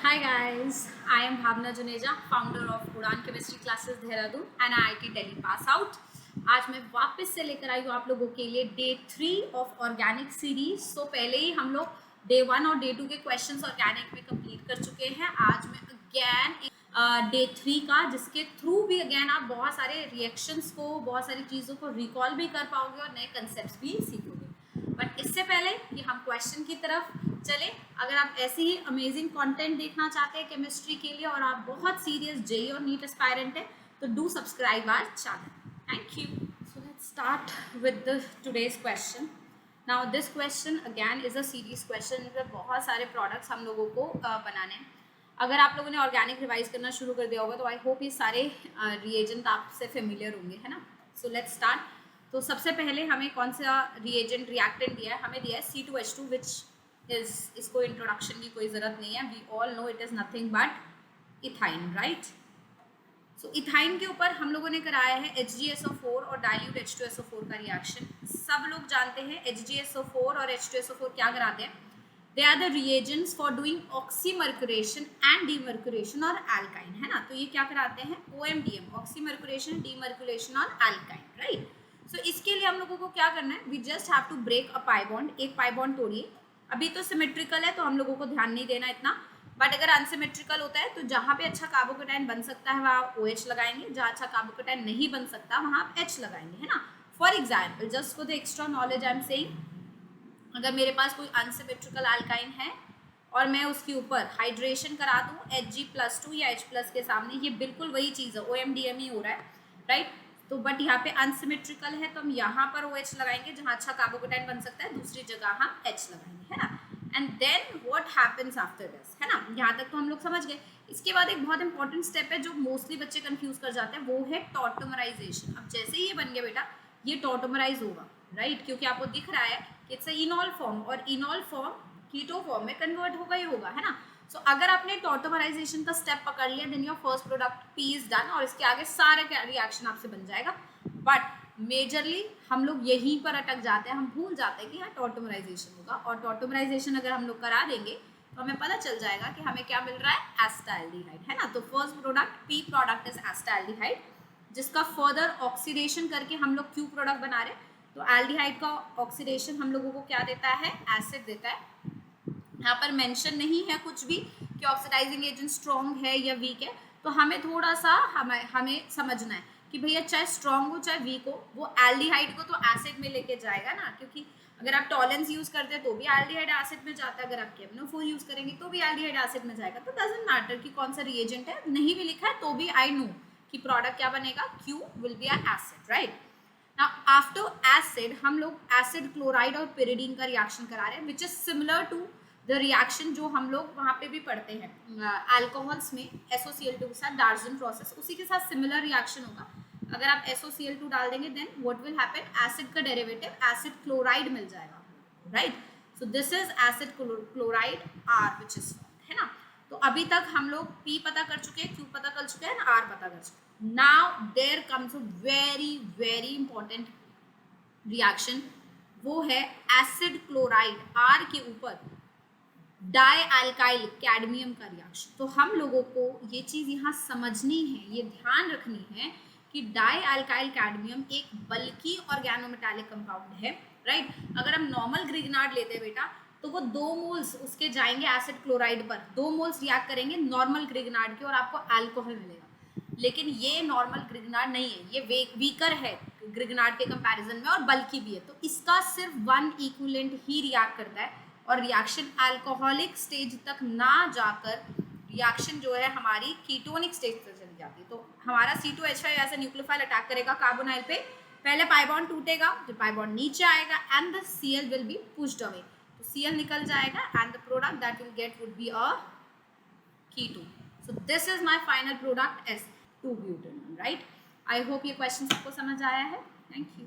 Hi guys, I am Bhavna Juneja, founder of Udan Chemistry Classes Dehradun and IIT Delhi pass out. आज मैं वापस से लेकर आई हूँ आप लोगों के लिए डे 3 ऑफ ऑर्गेनिक सीरीज। तो पहले ही हम लोग डे 1 और डे 2 के क्वेश्चंस ऑर्गेनिक में कंप्लीट कर चुके हैं। आज मैं अगेन डे 3 का, जिसके थ्रू भी अगेन आप बहुत सारे रिएक्शंस को, बहुत सारी चीज़ों को रिकॉल भी कर पाओगे और नए कंसेप्ट भी सीखोगे। बट इससे पहले कि हम क्वेश्चन की तरफ चले, अगर आप ऐसे ही अमेजिंग कंटेंट देखना चाहते हैं केमिस्ट्री के लिए और आप बहुत सीरियस जेई और नीट एस्पायरेंट है तो do subscribe our channel. Thank you. So let's start with the today's question. Now this question again is a series question जिसमें बहुत सारे प्रोडक्ट्स हम लोगों को बनाने हैं। अगर आप लोगों ने ऑर्गेनिक रिवाइज करना शुरू कर दिया होगा तो आई होप ये सारे रिएजेंट आपसे फेमिलियर होंगे, है ना। सो लेट्स स्टार्ट। तो सबसे पहले हमें कौन सा रिएजेंट रिएक्टेंट दिया है? हमें दिया है C2H2 विच इज, इसको इंट्रोडक्शन की कोई ज़रूरत नहीं है। We all know it is nothing but ethyne, right. So ethyne के ऊपर हम लोगों ने कराया है HgSO4 और डाइल्यूट H2SO4 का रिएक्शन। सब लोग जानते हैं HgSO4 और H2SO4 क्या कराते हैं। They are the reagents for doing oxymercuration and demercuration और एल्काइन, है ना। तो ये क्या कराते हैं? OMDM, ऑक्सीमर्कुरेशन, डीमर्कुरेशन और एल्काइन, राइट। सो इसके लिए हम लोगों को क्या करना है? We just have to break a pi bond. एक पाई बॉन्ड तोड़िए। अभी तो सिमेट्रिकल है तो हम लोगों को ध्यान नहीं देना इतना, बट अगर अनसिमेट्रिकल होता है तो जहाँ पे अच्छा कार्बोकेटाइन बन सकता है वहाँ OH लगाएंगे, जहाँ अच्छा कार्बोकेटाइन नहीं बन सकता वहाँ आप H लगाएंगे, है ना। For example, just for the extra knowledge I am saying, अगर मेरे पास कोई अनसिमेट्रिकल अल्काइन है और मैं उसके ऊपर हाइड्रेशन करा दूँ Hg+2 या H+ के सामने, ये बिल्कुल वही चीज़ है, OMDM ही हो रहा है, राइट। तो बट यहाँ पे अनसिमेट्रिकल है तो हम यहाँ पर OH लगाएंगे जहाँ अच्छा कार्बोकेटाइन बन सकता है, दूसरी जगह हम H लगाएंगे, है ना। And then what happens after this, है ना। यहाँ तक तो हम लोग समझ गए। इसके बाद एक बहुत इंपॉर्टेंट स्टेप है जो मोस्टली बच्चे कंफ्यूज कर जाते हैं, वो है टॉटोमराइजेशन। अब जैसे ही ये बन गया बेटा, ये टॉटोमराइज होगा, राइट, क्योंकि आपको दिख रहा है कि इट्स अ इनॉल फॉर्म और इनॉल फॉर्म कीटो फॉर्म में कन्वर्ट होगा ही होगा, है ना। सो अगर आपने टॉटोमराइजेशन का स्टेप पकड़ लिया then your first product P is done और इसके आगे सारे रिएक्शन आपसे बन जाएगा। बट मेजरली हम लोग यहीं पर अटक जाते हैं, हम भूल जाते हैं कि हाँ टॉटोमराइजेशन होगा, और टॉटोमराइजेशन अगर हम लोग करा देंगे तो हमें पता चल जाएगा कि हमें क्या मिल रहा है, एस्टाल्डिहाइड, है ना। तो first product P product is acetaldehyde, जिसका फर्दर ऑक्सीडेशन करके हम लोग Q प्रोडक्ट बना रहे हैं। तो एल्डिहाइड का ऑक्सीडेशन हम लोगों को क्या देता है? एसिड देता है। यहाँ पर मेंशन नहीं है कुछ भी कि ऑक्सीडाइजिंग एजेंट स्ट्रॉन्ग है या वीक है, तो हमें थोड़ा सा हमें समझना है कि भैया चाहे स्ट्रॉन्ग हो चाहे वीक हो, वो एल्डिहाइड को तो एसिड में लेके जाएगा ना, क्योंकि अगर आप टॉलेंस यूज करते हैं तो भी एल्डिहाइड एसिड में जाता है, अगर आप केमनोफोर यूज करेंगे तो भी एल्डिहाइड एसिड में जाएगा। तो डजंट मैटर कि कौन सा रिएजेंट है, नहीं भी लिखा है तो भी आई नो कि प्रोडक्ट क्या बनेगा, Q will be a acid, right. Now after acid हम लोग एसिड क्लोराइड और पिरिडीन का रिएक्शन करा रहे हैं, which is similar to the reaction जो हम लोग वहाँ पे भी पढ़ते हैं अल्कोहल्स में SOCl2 के साथ डार्जन प्रोसेस, उसी के साथ सिमिलर रिएक्शन होगा। अगर आप SOCl2 डाल देंगे then what will happen, acid का डेरिवेटिव एसिड क्लोराइड मिल जाएगा, right. So this is acid chloride R which is, है ना। तो अभी तक हम लोग P पता कर चुके हैं, Q पता कर चुके हैं, R पता कर चुके हैं। Now there comes a very very important reaction, वो है एसिड क्लोराइड R के ऊपर डाई अल्काइल कैडमियम का रिएक्शन। तो हम लोगों को ये चीज़ यहाँ समझनी है, ये ध्यान रखनी है कि डाई अल्काइल कैडमियम एक बल्कि ऑर्गेनोमेटालिक कंपाउंड है, राइट। अगर हम नॉर्मल ग्रिगनार्ड लेते हैं बेटा तो वो 2 मोल्स उसके जाएंगे एसिड क्लोराइड पर, 2 मोल्स रिएक्ट करेंगे नॉर्मल ग्रिगनार्ड के और आपको अल्कोहल मिलेगा। लेकिन ये नॉर्मल ग्रिगनार्ड नहीं है, ये वीकर है ग्रिगनार्ड के कंपैरिजन में और बल्कि भी है। तो इसका सिर्फ 1 इक्विवेलेंट ही रिएक्ट करता है और रिएक्शन अल्कोहलिक स्टेज तक ना जाकर रिएक्शन जो है हमारी कीटोनिक स्टेज तक चली जाती है। तो हमारा C2H5 ऐसा न्यूक्लियोफाइल अटैक करेगा कार्बोनाइल पे, पहले पाई बॉन्ड टूटेगा, जब पाई बॉन्ड नीचे आएगा and the Cl will be pushed away, तो Cl निकल जाएगा and the product that will get would be a ketone. So this is my final product S2-butanol, right. I hope ये question सबको समझ आया है। Thank you.